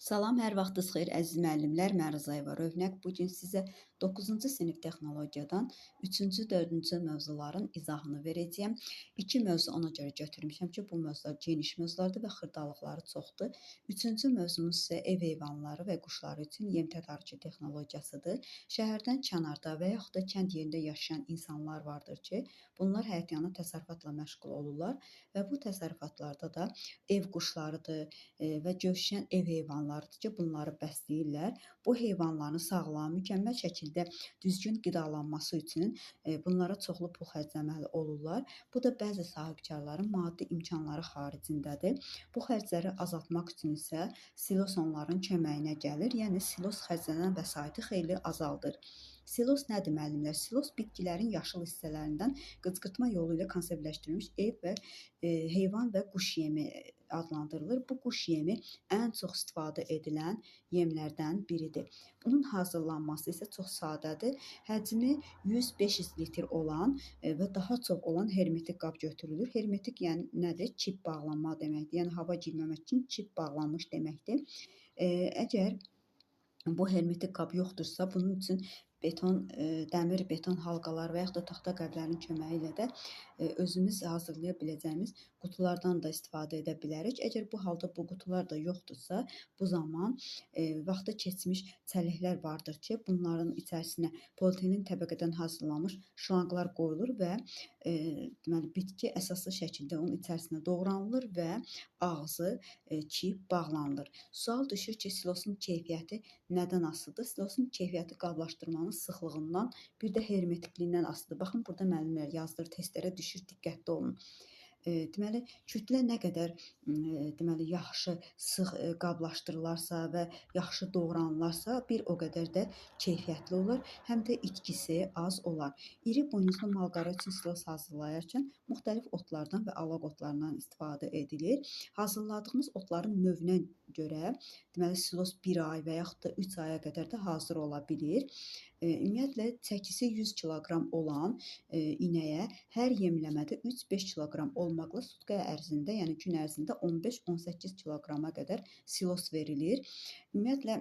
Salam, hər vaxtınız xeyir əziz müəllimlər. Mən Rızayeva Rövnək. Bu gün sizə 9-cu sinif texnologiyadan 3-cü, 4-cü mövzuların izahını verəcəyəm. İki mövzu ona görə götürmüşəm ki, bu mövzular geniş mövzulardır və xırdalıqları çoxdur. 3-cü mövzumuz isə ev heyvanları və quşları üçün yem tədarükü texnologiyasıdır. Şəhərdən kənarda və yaxud da kənd yerində yaşayan insanlar vardır ki, bunlar həyətyanı təsərrüfatla məşğul olurlar və bu təsərrüfatlarda da ev quşlarıdır, və gövşən ev heyvanlarıdır ki, bunları bəsləyirlər. Bu heyvanların sağlam, mükəmməl şəkildə düzgün qidalanması üçün bunlara çoxlu pul xərcləməli olurlar. Bu da bəzi sahibkarların maddi imkanları xaricindədir. Bu xərcləri azaltmaq üçün isə silos onların köməyinə gəlir. Yəni silos xərclənən vəsaiti xeyli azaldır. Silos nədir müəllimlər? Silos bitkilərin yaşıl hissələrindən qıcırtma yolu ilə konseptləşdirilmiş ev və heyvan və quş yemi adlandırılır. Bu quş yemi ən çox istifadə edilən yemlərdən biridir. Bunun hazırlanması isə çox sadədir. Həcmi 100-500 litr olan və daha çox olan hermetik qab götürülür. Hermetik yəni nədir? Çip bağlanma deməkdir. Yəni hava girməmək üçün çip bağlanmış deməkdir. Əgər bu hermetik qab yoxdursa, bunun üçün dəmir beton halqalar və yaxud da taxta qəblərin köməyi ilə də özümüz hazırlaya biləcəyimiz qutulardan da istifadə edə bilərik. Əgər bu halda bu qutular da yoxdursa, bu zaman vaxtı keçmiş çəliklər vardır ki, bunların içərisinə polietilin təbəqədən hazırlanmış şlanqlar qoyulur və deməli bitki əsaslı şəkildə onun içərisinə doğranılır və ağzı çip bağlanılır. Sual düşür ki, silosun keyfiyyəti nədən asılıdır? Silosun keyfiyyəti qablaşdırmanın sıxlığından, bir də hermetikliyindən asılıdır. Baxın, burada müəllimlər yazdır, testlərə düşür, diqqətli olun. Deməli, kütlə nə qədər deməli yaxşı sıx qablaşdırılarsa və yaxşı doğranılarsa, bir o qədər də keyfiyyətli olur, həm də itkisi az olar. İri buynuzlu malqara üçün silos hazırlayarkən müxtəlif otlardan və alaq otlarından istifadə edilir. Hazırladığımız otların növünə görə deməli silos 1 ay və yaxud da 3 aya qədər də hazır ola bilir. Ümumiyyətlə çəkisi 100 kiloqram olan inəyə hər yemləmədə 3-5 kiloqram olmaqla sutka ərzində, yəni gün ərzində 15-18 kiloqrama qədər silos verilir. Ümumiyyətlə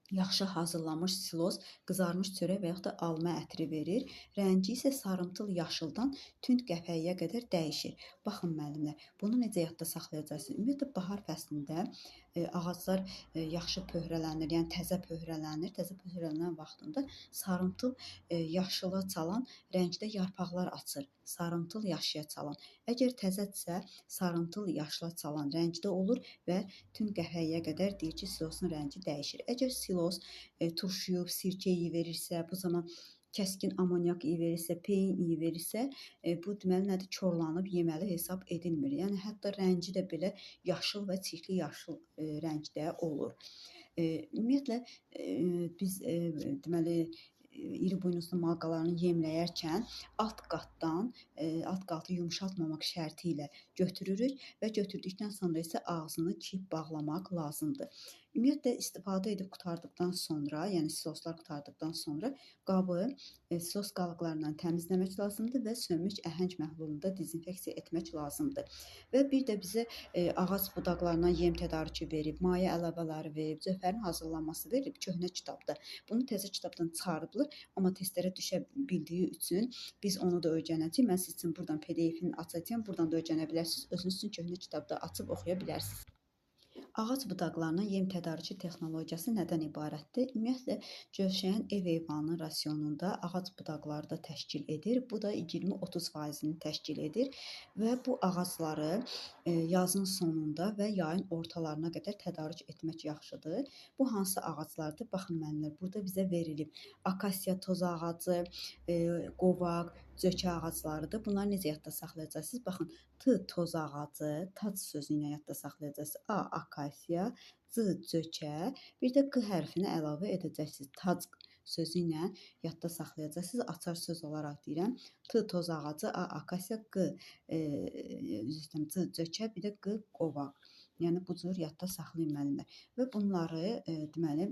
yaxşı hazırlanmış silos qızarmış çörək və yaxud da alma ətri verir. Rəngi isə sarımtıl yaşıldan tünd qəpəyə qədər dəyişir. Baxın müəllimlər, bunu necə yadda saxlayacaqsınız? Ümumiyyətlə bahar fəslində ağaclar yaxşı pöhrələnir, yəni təzə pöhrələnir. Təzə pöhrələnən vaxtında sarımtıl yaşıla çalan rəngdə yarpaqlar açır. Sarımtıl yaşıya çalan. Əgər təzədirsə, sarımtıl yaşıla çalan rəngdə olur və tünd qəhvəyə qədər deyir ki, silosun rəngi dəyişir. Əgər silos turşuyub, sirkə iyi verirsə, bu zaman kəskin amonyak iyi verirsə, peyin iyi verirsə, bu deməli nədir? Korlanıb yeməli hesab edilmir. Yəni hətta rəngi də belə yaşıl və çirkli yaşıl rəngdə olur. Ümumiyyətlə biz deməli iri buynuzlu malqalarını yemləyərkən alt qatı yumşaltmamaq şərti ilə götürürük və götürdükdən sonra isə ağzını çip bağlamaq lazımdır. Ümumiyyətlə istifadə edib qurtardıqdan sonra, yəni siloslar qurtardıqdan sonra qabı silos qalıqlarından təmizləmək lazımdır və sönmüş əhəng məhlulunda dezinfeksiya etmək lazımdır. Və bir də bizə ağac budaqlarından yem tədarükü verib, maye əlavələri verib, cövhərin hazırlanması verib köhnə kitabda. Bunu təzə kitabdan çıxarıblar, amma testlərə düşə bildiyi üçün biz onu da öyrənəcəyik. Mən sizin üçün buradan PDF-ini açacağam, buradan da öyrənə bilərsiniz. Özünüz üçün köhnə kitabda açıb oxuya bilərsiniz. Ağac budaqlarına yem tədarükü texnologiyası nədən ibarətdir? Ümumiyyətlə, gövşəyən ev heyvanının rasionunda ağac budaqları da təşkil edir. Bu da 20-30%-ni təşkil edir və bu ağacları yazın sonunda və yayın ortalarına qədər tədarük etmək yaxşıdır. Bu hansı ağaclardır? Baxın müəllimlər, burada bizə verilib. Akasiya toz ağacı, qovaq, cökə ağaclarıdır. Bunları necə yadda saxlayacaqsınız? Baxın, T toz ağacı, tac sözü ilə yadda saxlayacaqsınız. A akasiya, C cökə, bir də Q hərfini əlavə edəcəksiniz. Tac sözü ilə yadda saxlayacaqsınız. Açar söz olaraq deyirəm. T toz ağacı, A akasiya, C cökə, bir də Q qovaq. Yəni bu cür yadda saxlayın müəllimlər. Və bunları deməli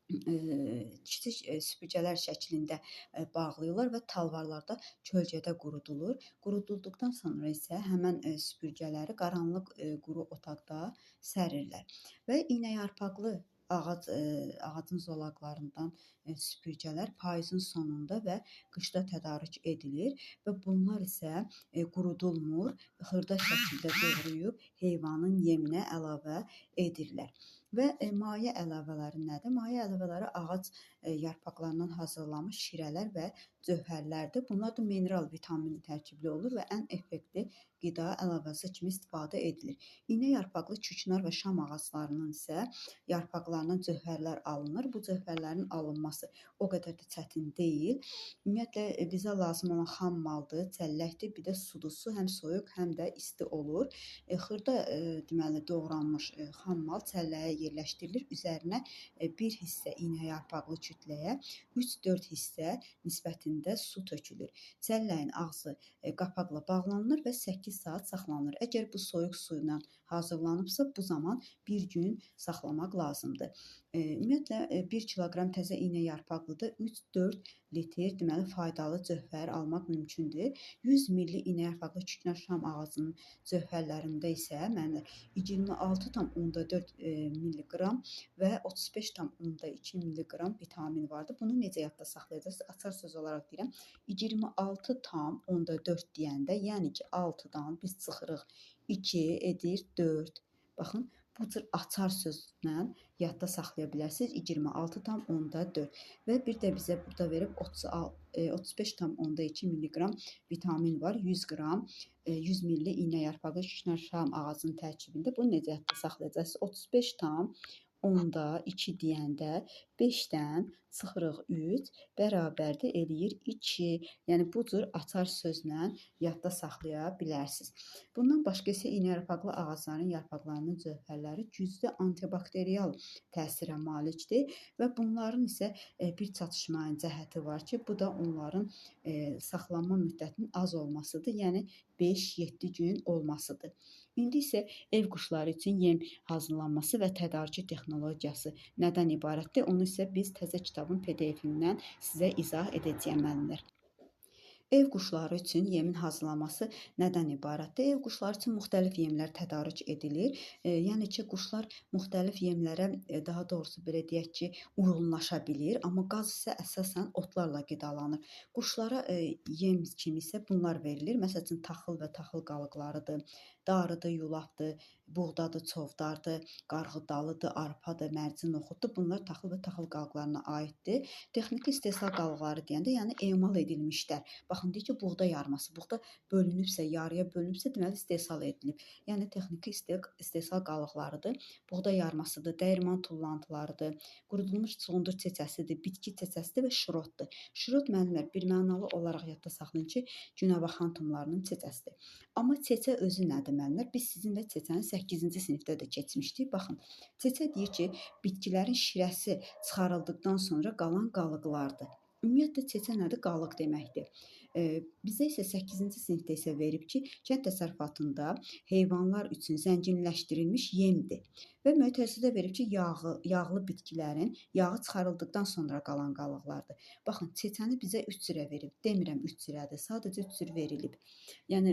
kiçik süpürgələr şəklində bağlayırlar və talvarlarda kölgədə qurudulur. Qurudulduqdan sonra isə həmən süpürgələri qaranlıq quru otaqda sərirlər və iynəyarpaqlı ağacın zolaqlarından süpürgələr payızın sonunda və qışda tədarük edilir və bunlar isə qurudulmur, xırda şəkildə doğrayıb heyvanın yeminə əlavə edirlər. Və maye əlavələri nədir? Maye əlavələri ağac yarpaqlarından hazırlanmış şirələr və cövhərlərdir. Bunlar da mineral, vitamin tərkibli olur və ən effektiv qida əlavəsi kimi istifadə edilir. İynə yarpaqlı küknar və şam ağaclarının isə yarpaqlarından cövhərlər alınır. Bu cövhərlərin alınması o qədər də çətin deyil. Ümumiyyətlə bizə lazım olan xam maldır, çəlləkdir, bir də sudur. Su həm soyuq, həm də isti olur. Xırda deməli doğranmış xam mal çəlləyə yerləşdirilir. Üzərinə bir hissə iynə yarpaqlı kütləyə 3-4 hissə nisbətində su tökülür. Çəlləyin ağzı qapaqla bağlanılır və 8 saat saxlanılır. Əgər bu soyuq su ilə hazırlanıbsa, bu zaman bir gün saxlamaq lazımdır. Ümumiyyətlə 1 kiloqram təzə iynə yarpaqlıda 3-4 litr deməli faydalı cövhər almaq mümkündür. 100 milli iynə yarpaqlı küknar şam ağacının cövhərlərində isə mənə 26,4 milliqram və 35,2 milliqram vitamin vardır. Bunu necə yadda saxlayacaqsınız? Açar söz olaraq deyirəm. 26,4 deyəndə, yəni ki 6-dan biz çıxırıq 2 edir 4. Baxın, bu cür açar sözlə yadda saxlaya bilərsiniz. 26,4 və bir də bizə burada verib 35,2 milliqram vitamin var. 100 qram 100 milli iynə yarpaqlı küknar şam ağacının tərkibində. Bunu necə yadda saxlayacaqsınız? 35,2 deyəndə 5-dən çıxırıq 3 bərabərdir eləyir 2. Yəni bu cür açar sözlə yadda saxlaya bilərsiniz. Bundan başqa isə iynə yarpaqlı ağacların yarpaqlarının cövhərləri güclü antibakterial təsirə malikdir və bunların isə bir çatışmayan cəhəti var ki, bu da onların saxlanma müddətinin az olmasıdır. Yəni 5-7 gün olmasıdır. İndi isə ev quşları üçün yem hazırlanması və tədarükü texnologiyası nədən ibarətdir? Onu isə biz təzə kitabın PDF-indən sizə izah edəcəyəm müəllimlər. Ev quşları üçün yemin hazırlanması nədən ibarətdir? Ev quşları üçün müxtəlif yemlər tədarük edilir. Yəni ki, quşlar müxtəlif yemlərə, daha doğrusu belə deyək ki, uyğunlaşa bilir, amma qaz isə əsasən otlarla qidalanır. Quşlara yem kimi isə bunlar verilir. Məsələn, taxıl və taxıl qalıqlarıdır, darıdır, yulafdır, buğdadır, çovdardır, qarğıdalıdır, arpadır, mərci noxuddur. Bunlar taxıl və taxıl qalıqlarına aiddir. Texniki istehsal qalıqları deyəndə, yəni emal edilmişlər. Baxın, deyir ki, buğda yarması. Buğda bölünübsə, yarıya bölünübsə, deməli istehsal edilib. Yəni texniki istehsal qalıqlarıdır. Buğda yarmasıdır, dəyirman tullantılarıdır, qurudulmuş çuğundur çeçəsidir, bitki çeçəsidir və şurotdur. Şurot müəllimlər birmənalı olaraq yadda saxlayın ki, günəbaxan tumlarının çeçəsidir. Amma çeçə özü nədir müəllimlər? Biz sizinlə çeçəni 8-ci sinifdə də keçmişdik. Baxın, çeçə deyir ki, bitkilərin şirəsi çıxarıldıqdan sonra qalan qalıqlardır. Ümumiyyətlə çeçə nədir? Qalıq deməkdir. Bizə isə 8-ci sinifdə isə verib ki, kənd təsərrüfatında heyvanlar üçün zənginləşdirilmiş yemdir. Və mötərizədə verib ki, yağlı bitkilərin yağı çıxarıldıqdan sonra qalan qalıqlardır. Baxın, çeçəni bizə 3 cürə verib. Demirəm 3 cürədir, sadəcə 3 cür verilib. Yəni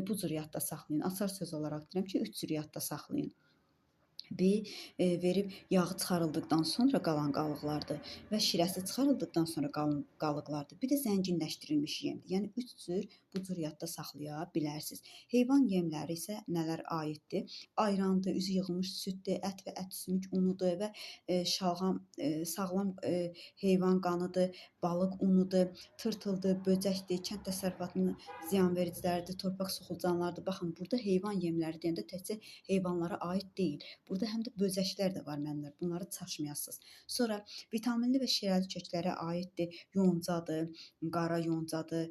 bu cür yadda saxlayın. Açar söz olaraq deyirəm ki, 3 cür yadda saxlayın. Bir verib yağı çıxarıldıqdan sonra qalan qalıqlardır və şirəsi çıxarıldıqdan sonra qalan qalıqlardır. Bir də zənginləşdirilmiş yemdir. Yəni 3 cür bu cür yadda saxlaya bilərsiniz. Heyvan yemləri isə nələr aiddir? Ayrandır, üzü yığılmış süddür, ət və ət sümük unudur və şalğam, sağlam heyvan qanıdır, balıq unudur, tırtıldır, böcəkdir, kənd təsərrüfatının ziyanvericiləridir, torpaq soxulcanlardır. Baxın, burada heyvan yemləri deyəndə təkcə heyvanlara aid deyil. Burada həm də böcəklər də var müəllimlər. Bunları çaşmayasınız. Sonra vitaminli və şirəli köklərə aiddir. Yoncadır, qara yoncadır,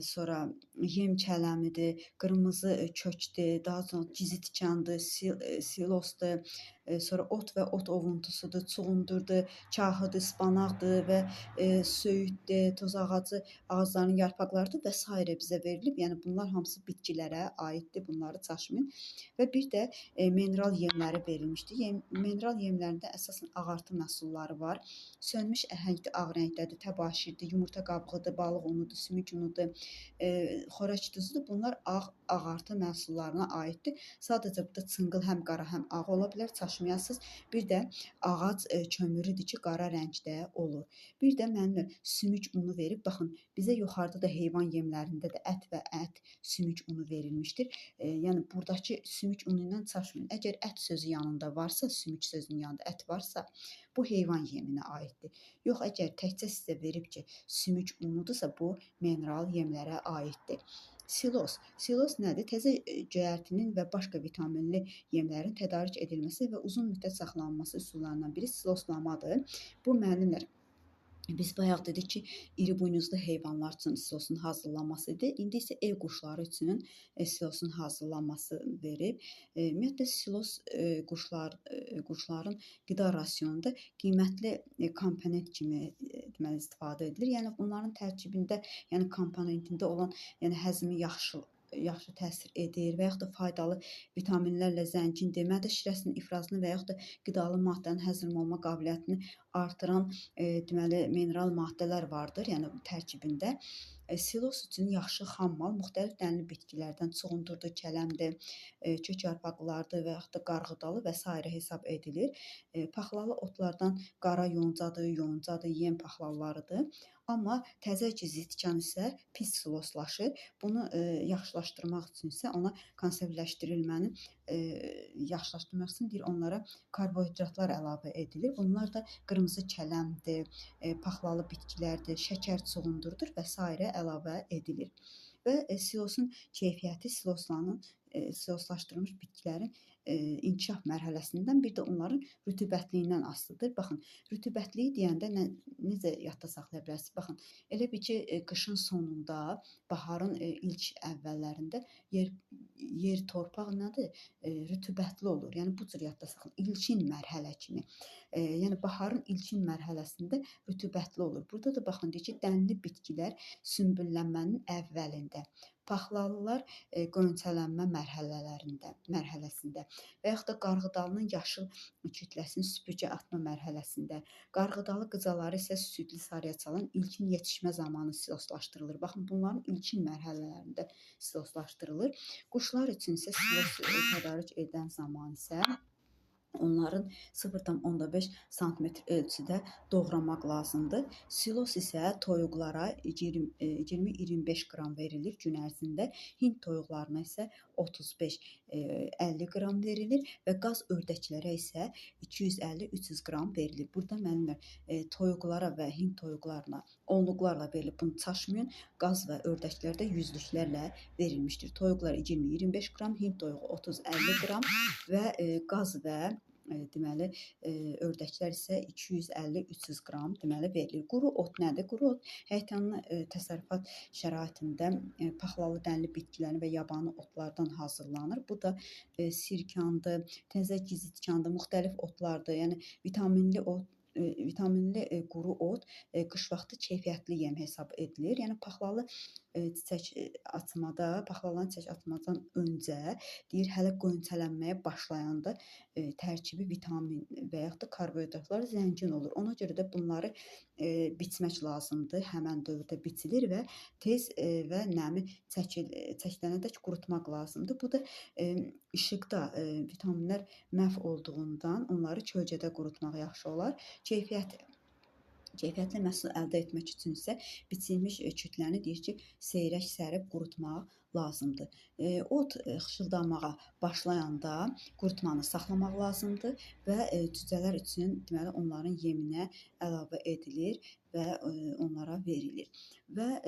sonra yem kələmidir, qırmızı kökdür, daha sonra cizi tikandır, silosdur, sonra ot və ot ovuntusudur, çuğundurdur, kahıdır, spanaqdır və söyüddür, toz ağacı ağaclarının yarpaqlarıdır və sairə bizə verilib. Yəni bunlar hamısı bitkilərə aiddir. Bunları çaşmayın. Və bir də mineral yemləri verilmişdir. Mineral yemlərində əsasən ağartı məhsulları var. Sönmüş əhəngdir, ağ rəngdədir, təbaşirdir, yumurta qabığıdır, balıq unudur, sümük unudur, xorək duzudur. Bunlar ağartı məhsullarına aiddir. Sadəcə burada çınqıl həm qara, həm ağ ola bilər, çaşmayasınız. Bir də ağac kömürüdür ki, qara rəngdə olur. Bir də müəllimlər sümük unu verib. Baxın, bizə yuxarıda da heyvan yemlərində də ət və ət sümük unu verilmişdir. Yəni burdakı sümük unu ilə çaşmayın. Əgər ət sözü yanında varsa, sümük sözünün yanında ət varsa, bu heyvan yeminə aiddir. Yox, əgər təkcə sizə verib ki, sümük unudursa, bu mineral yemlərə aiddir. Silos nədir? Təzə göyərtinin və başqa vitaminli yemlərin tədarik edilməsi və uzun müddət saxlanılması üsullarından biri siloslamadır. Bu müəllimlər, biz bayaq dedik ki, iri buynuzlu heyvanlar üçün silosun hazırlanması idi. İndi isə ev quşları üçün silosun hazırlanması verib. Ümumiyyətlə silos quşların qida rasionunda qiymətli komponent kimi deməli istifadə edilir. Yəni bunların tərkibində, yəni komponentində olan, yəni həzmi yaxşı təsir edir və yaxud da faydalı vitaminlərlə zəngindir. Mədə şirəsinin ifrazını və yaxud da qidalı maddənin həzm olma qabiliyyətini artıran deməli mineral maddələr vardır, yəni tərkibində. Silos üçün yaxşı xammal müxtəlif dənli bitkilərdən çuğundurdur, kələmdir, kök yarpaqlardır və yaxud da qarğıdalı və s. hesab edilir. Paxlalı otlardan qara yoncadır, yem paxlalılarıdır. Amma təzə cizi tikan isə pis siloslaşır. Bunu yaxşılaşdırmaq üçün isə ona konservləşdirilmənin yaxşılaşdırmaq üçün deyir, onlara karbohidratlar əlavə edilir. Bunlar da qırmızı kələmdir, paxlalı bitkilərdir, şəkər çuğundurdur və s. əlavə edilir. Və silosun keyfiyyəti siloslaşdırılmış bitkilərin inkişaf mərhələsindən, bir də onların rütubətliyindən asılıdır. Baxın, rütubətliyi deyəndə necə yadda saxlaya bilərsiniz? Baxın, elə bil ki, qışın sonunda, baharın ilk əvvəllərində yer torpaq nədir? Rütubətli olur. Yəni bu cür yadda saxlayın. İlkin mərhələ kimi. Yəni baharın ilkin mərhələsində rütubətli olur. Burada da baxın deyir ki, dənli bitkilər sümbüllənmənin əvvəlində, paxlalılar qönçələnmə mərhələsində və yaxud da qarğıdalının yaşıl kütləsinin süpürgə atma mərhələsində, qarğıdalı qıcaları isə südlü sarıya çalan ilkin yetişmə zamanı siloslaşdırılır. Baxın, bunların ilkin mərhələlərində siloslaşdırılır. Quşlar üçün isə silos tədarük edən zaman isə onların 0,5 sm ölçüdə doğramaq lazımdır. Silos isə toyuqlara 20-25 qram verilir gün ərzində. Hind toyuqlarına isə 35-50 qram verilir və qaz ördəklərə isə 250-300 qram verilir. Burada müəllimlər toyuqlara və Hind toyuqlarına onluqlarla verilib. Bunu çaşmayın. Qaz və ördəklərdə yüzlüklərlə verilmişdir. Toyuqlar 20-25 qram, Hind toyuğu 30-50 qram və qaz və deməli ördəklər isə 250-300 qram deməli verilir. Quru ot nədir? Quru ot həyətyanı təsərrüfat şəraitində paxlalı dənli bitkilərin və yabanı otlardan hazırlanır. Bu da sirkandır, təzə gizi tikandır, müxtəlif otlardır. Yəni vitaminli quru ot qış vaxtı keyfiyyətli yem hesab edilir. Yəni paxlalı paxlaların çiçək açmadan öncə deyir, hələ qönçələnməyə başlayanda tərkibi vitamin və yaxud da karbohidratlar zəngin olur. Ona görə də bunları biçmək lazımdır. Həmən dövrdə biçilir və tez və nəmi çəkilənədək qurutmaq lazımdır. Bu da işıqda vitaminlər məhv olduğundan onları kölgədə qurutmaq yaxşı olar. Keyfiyyətli məhsul əldə etmək üçün isə biçilmiş kütləni deyir ki, seyrək sərib qurutmaq lazımdır. Ot xışıldanmağa başlayanda qurutmanı saxlamaq lazımdır və cücələr üçün deməli onların yeminə əlavə edilir və onlara verilir. Və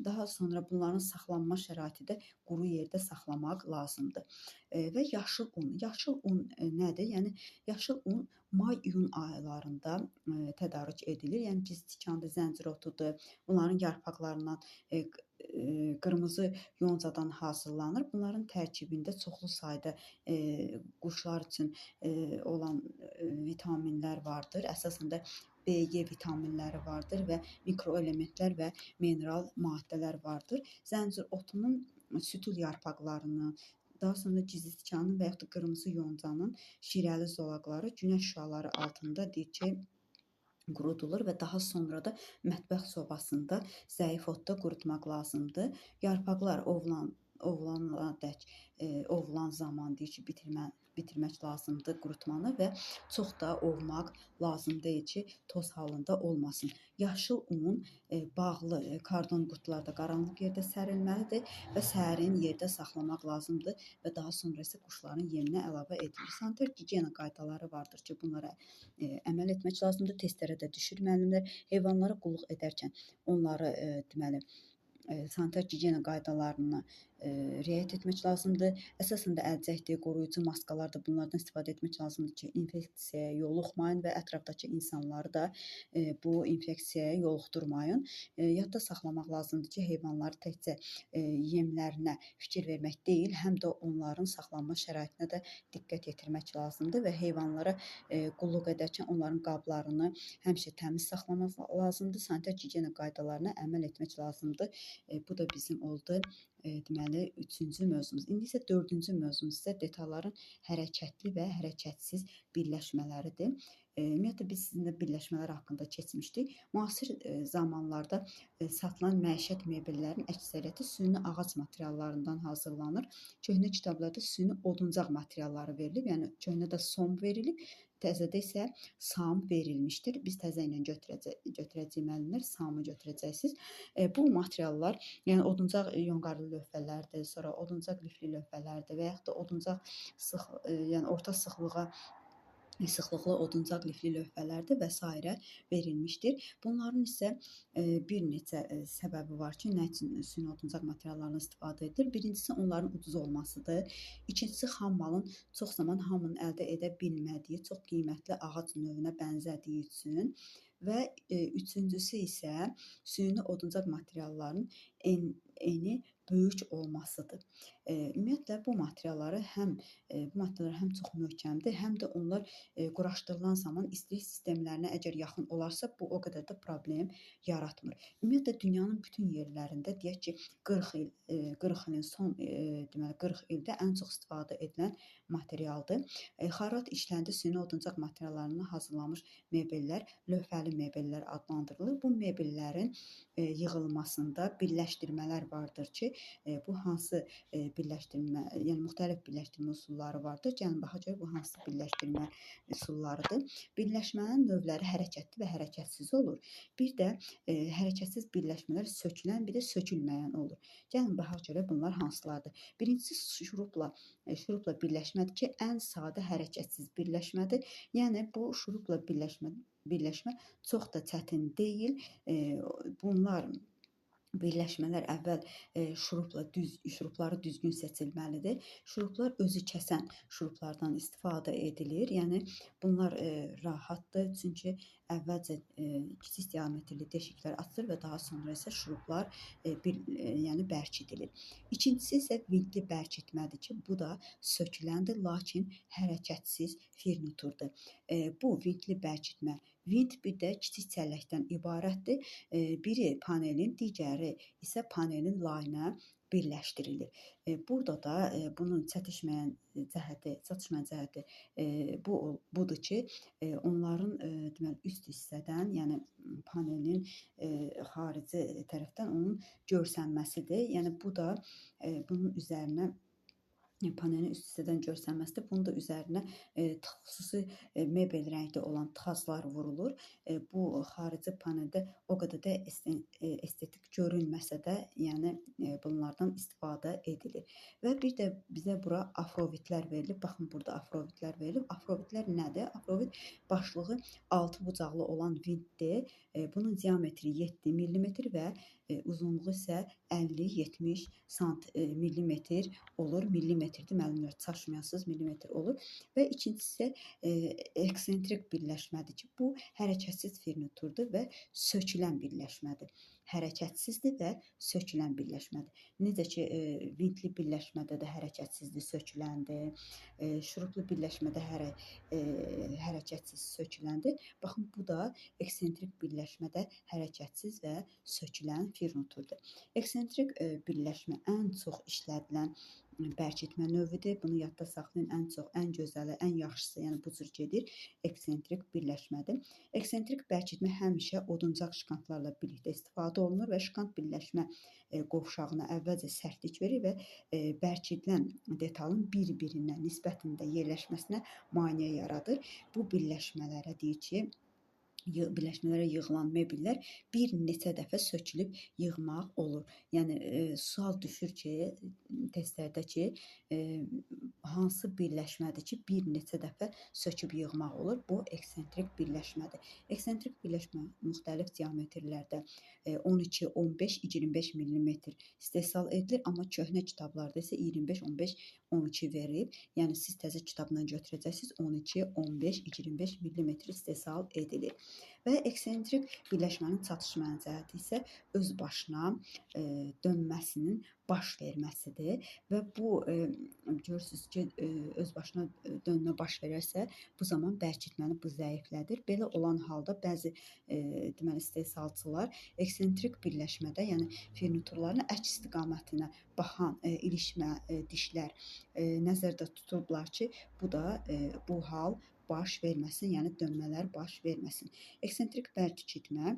daha sonra bunların saxlanma şəraiti də quru yerdə saxlamaq lazımdır. Və yaşıl un. Yaşıl un nədir? Yəni yaşıl un may-iyun aylarında tədarük edilir. Yəni giz tikandır, zəncir otudur. Bunların yarpaqlarından qırmızı yoncadan hazırlanır. Bunların tərkibində çoxlu sayda quşlar üçün olan vitaminlər vardır. Əsasən də B, E vitaminləri vardır və mikroelementlər və mineral maddələr vardır. Zəncir otunun sütül yarpaqlarını, daha sonra cizirtikanın və yaxud da qırmızı yoncanın şirəli zolaqları günəş şüaları altında deyir ki, qurudulur və daha sonra da mətbəx sobasında zəif odda qurutmaq lazımdır. Yarpaqlar ovulan zaman deyir ki, bitirmək lazımdır qurutmanı və çox da ovmaq lazım deyil ki, toz halında olmasın. Yaşıl un bağlı karton qutularda qaranlıq yerdə sərilməlidir və sərin yerdə saxlamaq lazımdır və daha sonra isə quşların yeminə əlavə edilir. Sanitar gigiyena qaydaları vardır ki, bunlara əməl etmək lazımdır. Testlərə də düşür müəllimlər. Heyvanlara qulluq edərkən onları deməli sanitar gigiyena qaydalarına riayət etmək lazımdır. Əsasən də əlcəkdir, qoruyucu maskalar da bunlardan istifadə etmək lazımdır ki, infeksiyaya yoluxmayın və ətrafdakı insanları da bu infeksiyaya yoluxdurmayın. Yadda saxlamaq lazımdır ki, heyvanları təkcə yemlərinə fikir vermək deyil, həm də onların saxlanma şəraitinə də diqqət yetirmək lazımdır və heyvanlara qulluq edərkən onların qablarını həmişə təmiz saxlamaq lazımdır. Sanitar gigiyena qaydalarına əməl etmək lazımdır. Bu da bizim oldu deməli 3-cü mövzumuz. İndi isə 4-cü mövzumuz isə detalların hərəkətli və hərəkətsiz birləşmələridir. Ümumiyyətlə biz sizinlə birləşmələr haqqında keçmişdik. Müasir zamanlarda satılan məişət mebellərin əksəriyyəti süni ağac materiallarından hazırlanır. Köhnə kitablarda süni oduncaq materialları verilib, yəni köhnədə som verilib, təzədə isə sam verilmişdir. Biz təzə ilə götürəcəyik müəllimlər, samı götürəcəksiniz. Bu materiallar, yəni oduncaq yonqarlı lövhələrdir, sonra oduncaq lifli lövhələrdir və yaxud da oduncaq yəni orta sıxlıqlı oduncaq lifli lövhələrdir və s. verilmişdir. Bunların isə bir neçə səbəbi var ki, nə üçün süni oduncaq materiallarından istifadə edilir. Birincisi onların ucuz olmasıdır. İkincisi xam malın çox zaman hamının əldə edə bilmədiyi, çox qiymətli ağac növünə bənzədiyi üçün və üçüncüsü isə süni oduncaq materialların eni böyük olmasıdır. Ümumiyyətlə bu materiallar həm çox möhkəmdir, həm də onlar quraşdırılan zaman istilik sistemlərinə əgər yaxın olarsa, bu o qədər də problem yaratmır. Ümumiyyətlə dünyanın bütün yerlərində deyək ki, 40 ilin son deməli 40 ildə ən çox istifadə edilən materialdır. Xarrat işləndə süni oduncaq materiallarından hazırlanmış mebellər lövhəli mebellər adlandırılır. Bu mebellərin yığılmasında birləşdirmələr vardır ki, bu hansı birləşdirmə, yəni müxtəlif birləşdirmə üsulları vardır. Gəlin baxaq görək bu hansı birləşdirmə üsullarıdır. Birləşmənin növləri hərəkətli və hərəkətsiz olur. Bir də hərəkətsiz birləşmələr sökülən, bir də sökülməyən olur. Gəlin baxaq görək bunlar hansılardır. Birincisi şurupla birləşmədir ki, ən sadə hərəkətsiz birləşmədir. Yəni bu şurupla birləşmə çox da çətin deyil. Bunlar birləşmələr əvvəl şurupları düzgün seçilməlidir. Şuruplar özü kəsən şuruplardan istifadə edilir. Yəni bunlar rahatdır, çünki əvvəlcə kiçik diametrli deşiklər açılır və daha sonra isə şuruplar yəni bərkidilir. İkincisi isə vintli bərkitmədir ki, bu da söküləndir, lakin hərəkətsiz furniturdur. Bu vintli bərkitmə, vint bir də kiçik çəlləkdən ibarətdir. Biri panelin, digəri isə panelin layına birləşdirilir. Burada da bunun çatışmayan cəhəti budur ki, onların deməli üst hissədən, yəni panelin xarici tərəfdən onun görsənməsidir. Yəni bu da bunun üzərinə panelin üst hissədən görsənməsidir. Bunun da üzərinə xüsusi mebel rəngdə olan tıxaclar vurulur. Bu xarici paneldə o qədər də estetik görünməsə də, yəni bunlardan istifadə edilir. Və bir də bizə bura afrovitlər verilib. Baxın, burada afrovitlər verilib. Afrovitlər nədir? Afrovit başlığı 6 bucaqlı olan vintdir. Bunun diametri 7 mm və uzunluğu isə 50-70 millimetr olur. Millimetrdir, müəllimlər çaşmayasınız, millimetr olur. Və ikincisi eksentrik birləşmədir ki, bu hərəkətsiz furniturdur və sökülən birləşmədir. hərəkətsizdir və sökülən birləşmədir. Necə ki, vintli birləşmədə də hərəkətsizdir, söküləndir, şuruplu birləşmədə hərəkətsiz, söküləndir. Baxın, bu da eksentrik birləşmədə hərəkətsiz və sökülən furniturdur. Eksentrik birləşmə ən çox işlədilən bərkitmə növüdür. Bunu yadda saxlayın. Ən çox, ən gözəli, ən yaxşısı, yəni bu cür gedir. Eksentrik birləşmədir. Eksentrik bərkitmə həmişə oduncaq şkantlarla birlikdə istifadə olunur və şkant birləşmə qovşağına əvvəlcə sərtlik verir və bərkidilən detalın bir-birinə nisbətində yerləşməsinə maneə yaradır. Bu birləşmələrə deyir ki, birləşmələrə yığılan mebellər bir neçə dəfə sökülüb yığmaq olur. Yəni sual düşür ki, testlərdə ki, hansı birləşmədir ki, bir neçə dəfə söküb yığmaq olur? Bu eksentrik birləşmədir. Eksentrik birləşmə müxtəlif diametrlərdə 12, 15, 25 mm istehsal edilir, amma köhnə kitablarda isə 25, 15, 12 verilib. Yəni siz təzə kitabdan götürəcəksiniz, 12, 15, 25 mm istehsal edilir. Və eksentrik birləşmənin çatışmayan cəhəti isə öz başına dönməsinin baş verməsidir və bu görürsünüz ki, öz başına dönmə baş verərsə, bu zaman bərkitməni bu zəiflədir. Belə olan halda bəzi deməli istehsalçılar eksentrik birləşmədə, yəni furniturların əks istiqamətinə baxan ilişmə, dişlər nəzərdə tutublar ki, bu hal baş verməsin, yəni dönmələr baş verməsin. Eksentrik bərkitmə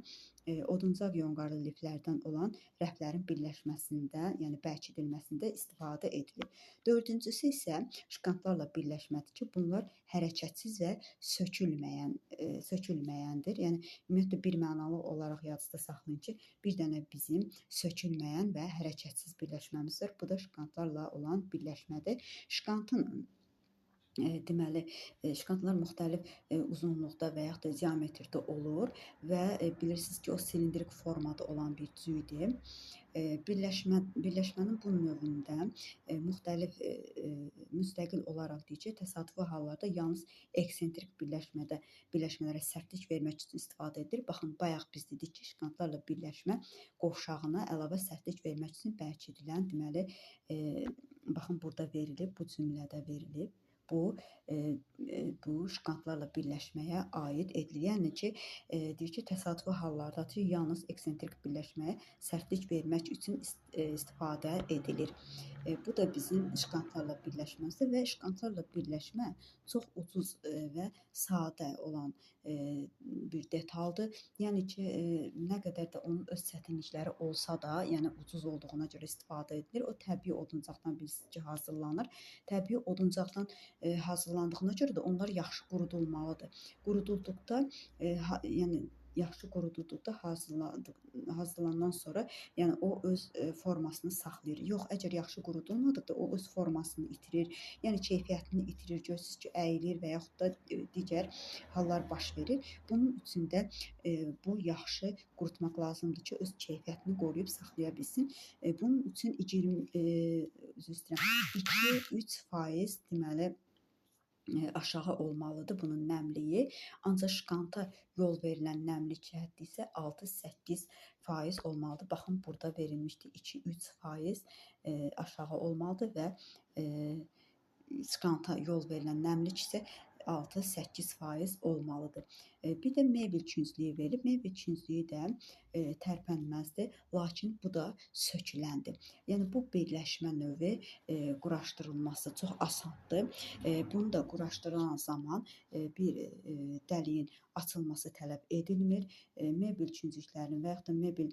oduncaq yonqarlı liflərdən olan rəflərin birləşməsində, yəni bərkidilməsində istifadə edilir. Dördüncüsü isə şkantlarla birləşmədir ki, bunlar hərəkətsiz və sökülməyəndir. Yəni ümumiyyətlə birmənalı olaraq yadda saxlayın ki, bir dənə bizim sökülməyən və hərəkətsiz birləşməmiz var. Bu da şkantlarla olan birləşmədir. Şkantın deməli, şkantlar müxtəlif uzunluqda və yaxud da diametrdə olur və bilirsiniz ki, o silindrik formada olan bir cüydir. Birləşmənin bu növündə müstəqil olaraq deyək ki, təsadüfi hallarda yalnız eksentrik birləşmələrə sərtlik vermək üçün istifadə edilir. Baxın, bayaq biz dedik ki, şkantlarla birləşmə qovşağına əlavə sərtlik vermək üçün bərkidilən, deməli, baxın, burada verilib, bu cümlədə verilib. Bu şkantlarla birləşməyə aid edilir. Yəni ki, deyir ki, təsadüfi hallarda yalnız eksentrik birləşməyə sərtlik vermək üçün istifadə edilir. Bu da bizim şkantlarla birləşməmizdir və şkantlarla birləşmə çox ucuz və sadə olan bir detaldır. Yəni ki, nə qədər də onun öz çətinlikləri olsa da, yəni ucuz olduğuna görə istifadə edilir. O təbii oduncaqdan bilirsiniz ki, hazırlanır. Təbii oduncaqdan hazırlandığına görə də onlar yaxşı qurudulmalıdır. Qurudulduqda, yəni yaxşı qurudulduqda hazırlanandan sonra, yəni o öz formasını saxlayır. Yox, əgər yaxşı qurudulmadıqda o öz formasını itirir, yəni keyfiyyətini itirir. Görürsünüz ki, əyilir və yaxud da digər hallar baş verir. Bunun üçün də bu yaxşı qurutmaq lazımdır ki, öz keyfiyyətini qoruyub saxlaya bilsin. Bunun üçün 2-3% deməli aşağı olmalıdır bunun nəmliyi. Ancaq şkanta yol verilən nəmlik həddi isə 6-8% olmalıdır. Baxın, burada verilmişdir 2-3% aşağı olmalıdır və şkanta yol verilən nəmlik isə 6-8% olmalıdır. Bir də mebel künclüyü verilib. Mebel künclüyü də tərpənməzdir, lakin bu da söküləndir. Yəni bu birləşmə növü quraşdırılması çox asandır. Bunu da quraşdırılan zaman bir dəliyin açılması tələb edilmir. Mebel künclüklərinin və yaxud da mebel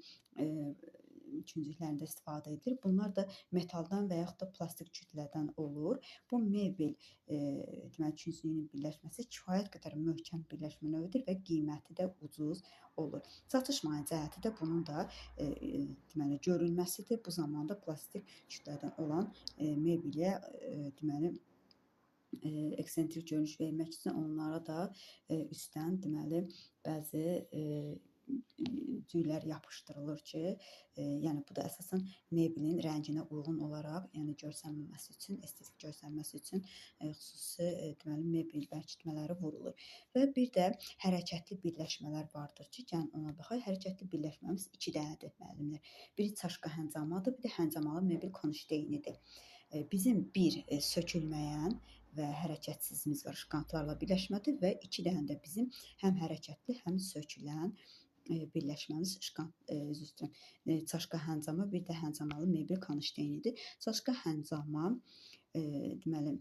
künclüklərində istifadə edilir. Bunlar da metaldan və yaxud da plastik kütlədən olur. Bu mebel deməli künclüyünün birləşməsi kifayət qədər möhkəm birləşmə növüdür və qiyməti də ucuz olur. Çatışmayan cəhəti də bunun da deməli görülməsidir. Bu zamanda plastik kütlədən olan mebelə deməli eksentrik görünüş vermək üçün onlara da üstdən deməli bəzi cüylər yapışdırılır ki, yəni bu da əsasən mebelin rənginə uyğun olaraq, yəni görsənməməsi üçün, estetik görsənməsi üçün xüsusi deməli mebel bərkitmələri vurulur. Və bir də hərəkətli birləşmələr vardır ki, gəlin ona baxaq. Hərəkətli birləşməmiz 2 dənədir müəllimlər. Biri çaşka həncamalıdır, bir də həncamalı mebel konşteynidir. Bizim bir sökülməyən və hərəkətsizimiz var, şkantlarla birləşmədir və 2 dənə də bizim həm hərəkətli, həm sökülən birləşməmiz üzr istəyirəm, çaşka həncama, bir də həncamalı mebel konşteynidir. Çaşka həncama deməli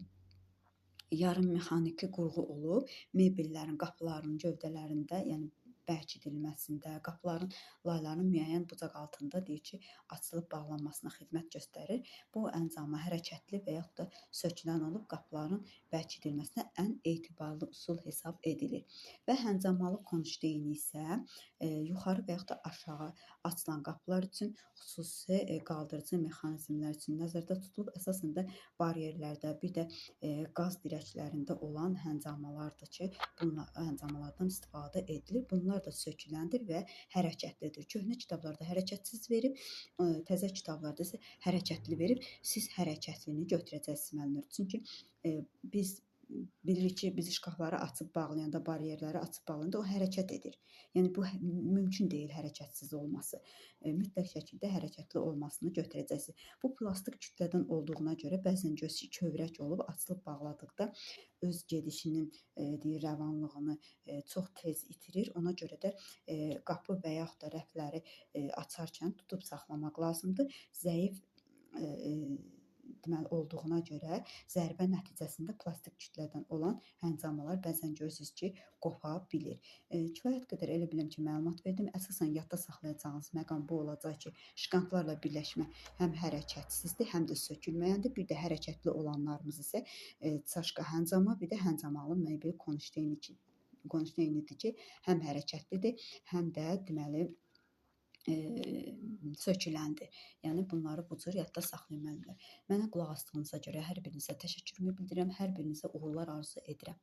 yarım mexaniki qurğu olub, mebellərin, qapıların gövdələrində, yəni bərkidilməsində, qapıların laylarının müəyyən bucaq altında deyir ki, açılıb bağlanmasına xidmət göstərir. Bu əncama hərəkətli və yaxud da sökülən olub qapıların bərkidilməsinə ən etibarlı üsul hesab edilir. Və həncamalı konşteyni isə yuxarı və yaxud da aşağı açılan qapılar üçün xüsusi qaldırıcı mexanizmlər üçün nəzərdə tutulub. Əsasən də baryerlərdə, bir də qaz dirəklərində olan həncamalardır ki, bunlar həncamalardan istifadə edilir. Bunlar da söküləndir və hərəkətlidir. Köhnə kitablarda hərəkətsiz verib, təzə kitablarda isə hərəkətli verib. Siz hərəkətlini götürəcəksiniz müəllimlər. Çünki biz bilirik ki, biz şkafları açıb bağlayanda, baryerləri açıb bağlayanda o hərəkət edir. Yəni bu mümkün deyil hərəkətsiz olması. Mütləq şəkildə hərəkətli olmasını götürəcəksiniz. Bu plastik kütlədən olduğuna görə bəzən göz kövrək olub açılıb bağladıqda öz gedişinin rəvanlığını çox tez itirir. Ona görə də qapı və yaxud da rəfləri açarkən tutub saxlamaq lazımdır. Zəif deməli olduğuna görə zərbə nəticəsində plastik kütlədən olan həncamalar bəzən görürsünüz ki, qopa bilir. Kifayət qədər elə biləm ki, məlumat verdim. Əsasən yadda saxlayacağınız məqam bu olacaq ki, şkantlarla birləşmə həm hərəkətsizdir, həm də sökülməyəndir. Bir də hərəkətli olanlarımız isə çaşka həncama, bir də həncamalı mebel konşteynidir ki, həm hərəkətlidir, həm də deməli söküləndir. Yəni bunları bu cür yadda saxlayın müəllimlər. Mənə qulaq asdığınıza görə hər birinizə təşəkkürümü bildirirəm, hər birinizə uğurlar arzu edirəm.